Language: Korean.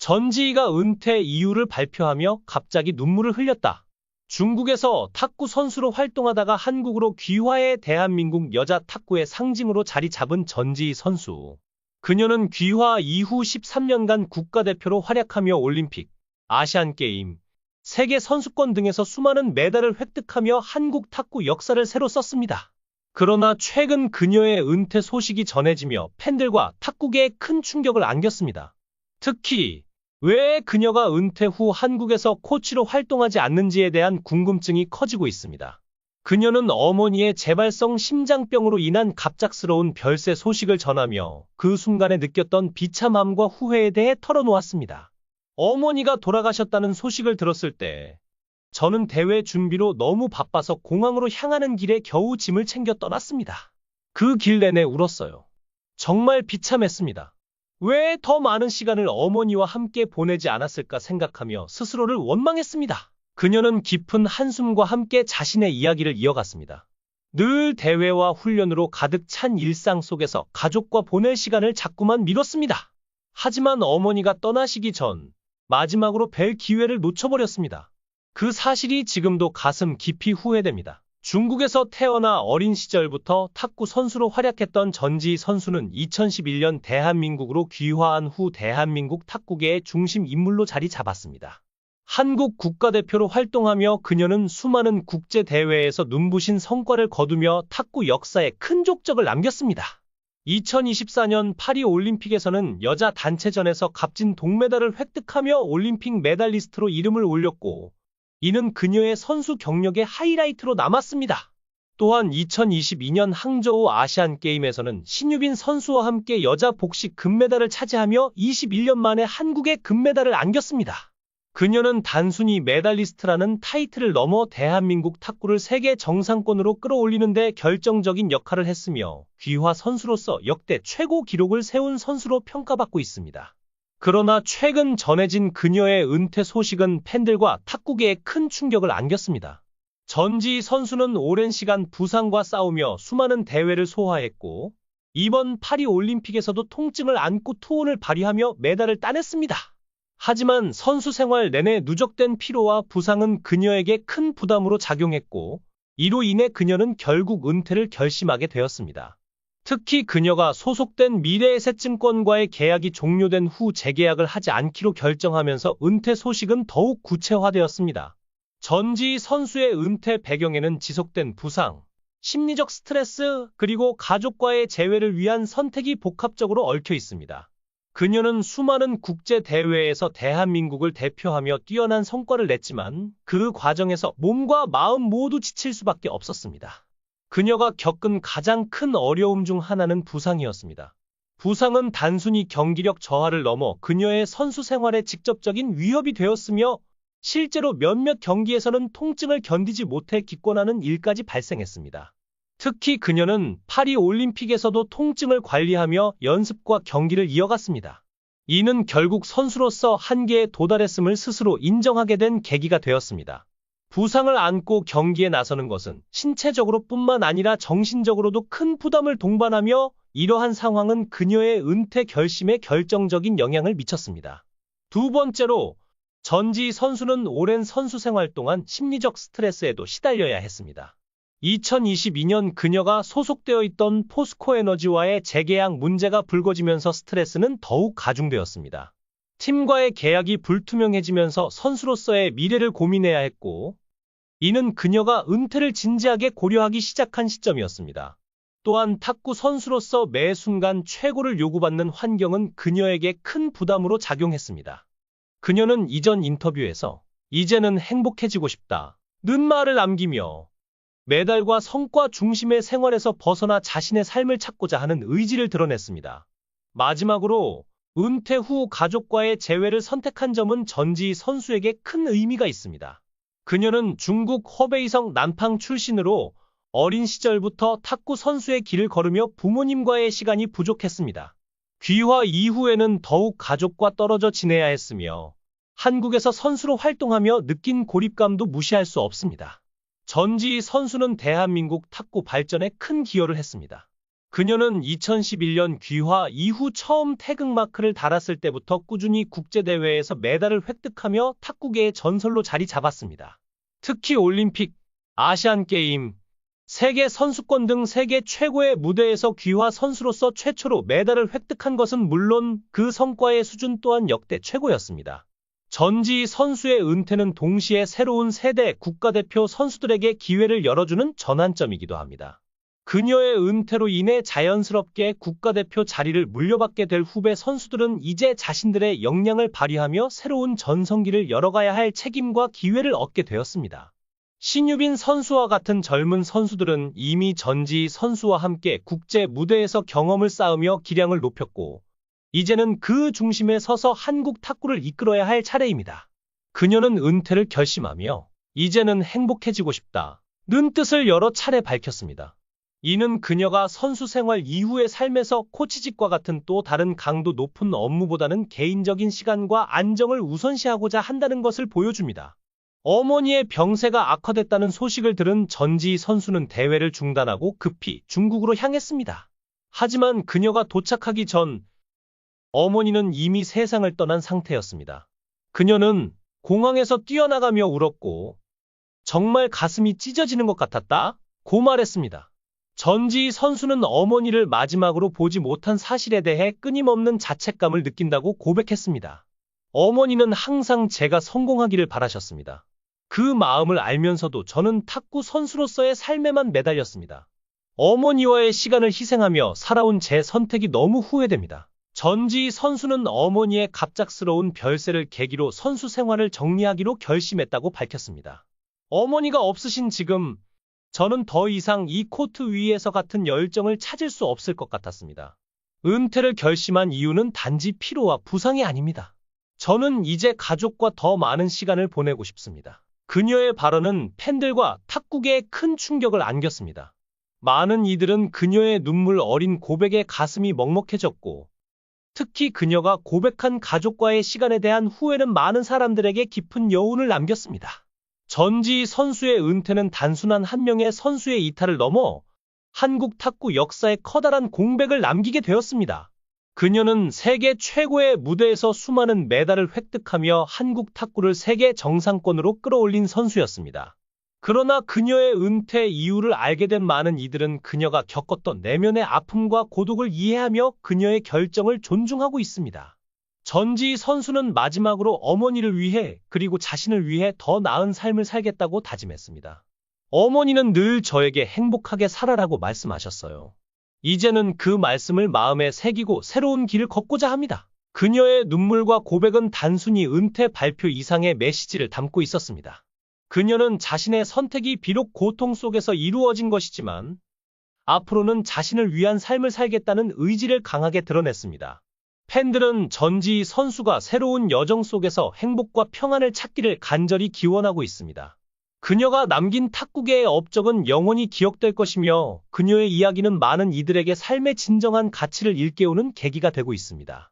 전지희가 은퇴 이유를 발표하며 갑자기 눈물을 흘렸다. 중국에서 탁구 선수로 활동하다가 한국으로 귀화해 대한민국 여자 탁구의 상징으로 자리 잡은 전지희 선수. 그녀는 귀화 이후 13년간 국가대표로 활약하며 올림픽, 아시안게임, 세계 선수권 등에서 수많은 메달을 획득하며 한국 탁구 역사를 새로 썼습니다. 그러나 최근 그녀의 은퇴 소식이 전해지며 팬들과 탁구계에 큰 충격을 안겼습니다. 특히 왜 그녀가 은퇴 후 한국에서 코치로 활동하지 않는지에 대한 궁금증이 커지고 있습니다. 그녀는 어머니의 재발성 심장병으로 인한 갑작스러운 별세 소식을 전하며 그 순간에 느꼈던 비참함과 후회에 대해 털어놓았습니다. 어머니가 돌아가셨다는 소식을 들었을 때 저는 대회 준비로 너무 바빠서 공항으로 향하는 길에 겨우 짐을 챙겨 떠났습니다. 그 길 내내 울었어요. 정말 비참했습니다. 왜 더 많은 시간을 어머니와 함께 보내지 않았을까 생각하며 스스로를 원망했습니다. 그녀는 깊은 한숨과 함께 자신의 이야기를 이어갔습니다. 늘 대회와 훈련으로 가득 찬 일상 속에서 가족과 보낼 시간을 자꾸만 미뤘습니다. 하지만 어머니가 떠나시기 전 마지막으로 뵐 기회를 놓쳐버렸습니다. 그 사실이 지금도 가슴 깊이 후회됩니다. 중국에서 태어나 어린 시절부터 탁구 선수로 활약했던 전지희 선수는 2011년 대한민국으로 귀화한 후 대한민국 탁구계의 중심 인물로 자리 잡았습니다. 한국 국가대표로 활동하며 그녀는 수많은 국제대회에서 눈부신 성과를 거두며 탁구 역사에 큰 족적을 남겼습니다. 2024년 파리올림픽에서는 여자 단체전에서 값진 동메달을 획득하며 올림픽 메달리스트로 이름을 올렸고, 이는 그녀의 선수 경력의 하이라이트로 남았습니다. 또한 2022년 항저우 아시안게임에서는 신유빈 선수와 함께 여자 복식 금메달을 차지하며 21년 만에 한국에 금메달을 안겼습니다. 그녀는 단순히 메달리스트라는 타이틀을 넘어 대한민국 탁구를 세계 정상권으로 끌어올리는 데 결정적인 역할을 했으며 귀화 선수로서 역대 최고 기록을 세운 선수로 평가받고 있습니다. 그러나 최근 전해진 그녀의 은퇴 소식은 팬들과 탁구계에 큰 충격을 안겼습니다. 전지희 선수는 오랜 시간 부상과 싸우며 수많은 대회를 소화했고, 이번 파리올림픽에서도 통증을 안고 투혼을 발휘하며 메달을 따냈습니다. 하지만 선수 생활 내내 누적된 피로와 부상은 그녀에게 큰 부담으로 작용했고, 이로 인해 그녀는 결국 은퇴를 결심하게 되었습니다. 특히 그녀가 소속된 미래에셋증권과의 계약이 종료된 후 재계약을 하지 않기로 결정하면서 은퇴 소식은 더욱 구체화되었습니다. 전지희 선수의 은퇴 배경에는 지속된 부상, 심리적 스트레스, 그리고 가족과의 재회를 위한 선택이 복합적으로 얽혀 있습니다. 그녀는 수많은 국제대회에서 대한민국을 대표하며 뛰어난 성과를 냈지만 그 과정에서 몸과 마음 모두 지칠 수밖에 없었습니다. 그녀가 겪은 가장 큰 어려움 중 하나는 부상이었습니다. 부상은 단순히 경기력 저하를 넘어 그녀의 선수 생활에 직접적인 위협이 되었으며 실제로 몇몇 경기에서는 통증을 견디지 못해 기권하는 일까지 발생했습니다. 특히 그녀는 파리올림픽에서도 통증을 관리하며 연습과 경기를 이어갔습니다. 이는 결국 선수로서 한계에 도달했음을 스스로 인정하게 된 계기가 되었습니다. 부상을 안고 경기에 나서는 것은 신체적으로 뿐만 아니라 정신적으로도 큰 부담을 동반하며 이러한 상황은 그녀의 은퇴 결심에 결정적인 영향을 미쳤습니다. 두 번째로, 전지희 선수는 오랜 선수 생활 동안 심리적 스트레스에도 시달려야 했습니다. 2022년 그녀가 소속되어 있던 포스코에너지와의 재계약 문제가 불거지면서 스트레스는 더욱 가중되었습니다. 팀과의 계약이 불투명해지면서 선수로서의 미래를 고민해야 했고, 이는 그녀가 은퇴를 진지하게 고려하기 시작한 시점이었습니다. 또한 탁구 선수로서 매 순간 최고를 요구받는 환경은 그녀에게 큰 부담으로 작용했습니다. 그녀는 이전 인터뷰에서 이제는 행복해지고 싶다는 말을 남기며 메달과 성과 중심의 생활에서 벗어나 자신의 삶을 찾고자 하는 의지를 드러냈습니다. 마지막으로 은퇴 후 가족과의 재회를 선택한 점은 전지희 선수에게 큰 의미가 있습니다. 그녀는 중국 허베이성 난팡 출신으로 어린 시절부터 탁구 선수의 길을 걸으며 부모님과의 시간이 부족했습니다. 귀화 이후에는 더욱 가족과 떨어져 지내야 했으며 한국에서 선수로 활동하며 느낀 고립감도 무시할 수 없습니다. 전지희 선수는 대한민국 탁구 발전에 큰 기여를 했습니다. 그녀는 2011년 귀화 이후 처음 태극마크를 달았을 때부터 꾸준히 국제대회에서 메달을 획득하며 탁구계의 전설로 자리 잡았습니다. 특히 올림픽, 아시안게임, 세계 선수권 등 세계 최고의 무대에서 귀화 선수로서 최초로 메달을 획득한 것은 물론 그 성과의 수준 또한 역대 최고였습니다. 전지희 선수의 은퇴는 동시에 새로운 세대 국가대표 선수들에게 기회를 열어주는 전환점이기도 합니다. 그녀의 은퇴로 인해 자연스럽게 국가대표 자리를 물려받게 될 후배 선수들은 이제 자신들의 역량을 발휘하며 새로운 전성기를 열어가야 할 책임과 기회를 얻게 되었습니다. 신유빈 선수와 같은 젊은 선수들은 이미 전지희 선수와 함께 국제 무대에서 경험을 쌓으며 기량을 높였고, 이제는 그 중심에 서서 한국 탁구를 이끌어야 할 차례입니다. 그녀는 은퇴를 결심하며 이제는 행복해지고 싶다는 뜻을 여러 차례 밝혔습니다. 이는 그녀가 선수 생활 이후의 삶에서 코치직과 같은 또 다른 강도 높은 업무보다는 개인적인 시간과 안정을 우선시하고자 한다는 것을 보여줍니다. 어머니의 병세가 악화됐다는 소식을 들은 전지희 선수는 대회를 중단하고 급히 중국으로 향했습니다. 하지만 그녀가 도착하기 전 어머니는 이미 세상을 떠난 상태였습니다. 그녀는 공항에서 뛰어나가며 울었고 정말 가슴이 찢어지는 것 같았다고 말했습니다. 전지희 선수는 어머니를 마지막으로 보지 못한 사실에 대해 끊임없는 자책감을 느낀다고 고백했습니다. 어머니는 항상 제가 성공하기를 바라셨습니다. 그 마음을 알면서도 저는 탁구 선수로서의 삶에만 매달렸습니다. 어머니와의 시간을 희생하며 살아온 제 선택이 너무 후회됩니다. 전지희 선수는 어머니의 갑작스러운 별세를 계기로 선수 생활을 정리하기로 결심했다고 밝혔습니다. 어머니가 없으신 지금 저는 더 이상 이 코트 위에서 같은 열정을 찾을 수 없을 것 같았습니다. 은퇴를 결심한 이유는 단지 피로와 부상이 아닙니다. 저는 이제 가족과 더 많은 시간을 보내고 싶습니다. 그녀의 발언은 팬들과 탁구계에 큰 충격을 안겼습니다. 많은 이들은 그녀의 눈물 어린 고백에 가슴이 먹먹해졌고, 특히 그녀가 고백한 가족과의 시간에 대한 후회는 많은 사람들에게 깊은 여운을 남겼습니다. 전지희 선수의 은퇴는 단순한 한 명의 선수의 이탈을 넘어 한국 탁구 역사에 커다란 공백을 남기게 되었습니다. 그녀는 세계 최고의 무대에서 수많은 메달을 획득하며 한국 탁구를 세계 정상권으로 끌어올린 선수였습니다. 그러나 그녀의 은퇴 이유를 알게 된 많은 이들은 그녀가 겪었던 내면의 아픔과 고독을 이해하며 그녀의 결정을 존중하고 있습니다. 전지희 선수는 마지막으로 어머니를 위해 그리고 자신을 위해 더 나은 삶을 살겠다고 다짐했습니다. 어머니는 늘 저에게 행복하게 살아라고 말씀하셨어요. 이제는 그 말씀을 마음에 새기고 새로운 길을 걷고자 합니다. 그녀의 눈물과 고백은 단순히 은퇴 발표 이상의 메시지를 담고 있었습니다. 그녀는 자신의 선택이 비록 고통 속에서 이루어진 것이지만 앞으로는 자신을 위한 삶을 살겠다는 의지를 강하게 드러냈습니다. 팬들은 전지희 선수가 새로운 여정 속에서 행복과 평안을 찾기를 간절히 기원하고 있습니다. 그녀가 남긴 탁구계의 업적은 영원히 기억될 것이며 그녀의 이야기는 많은 이들에게 삶의 진정한 가치를 일깨우는 계기가 되고 있습니다.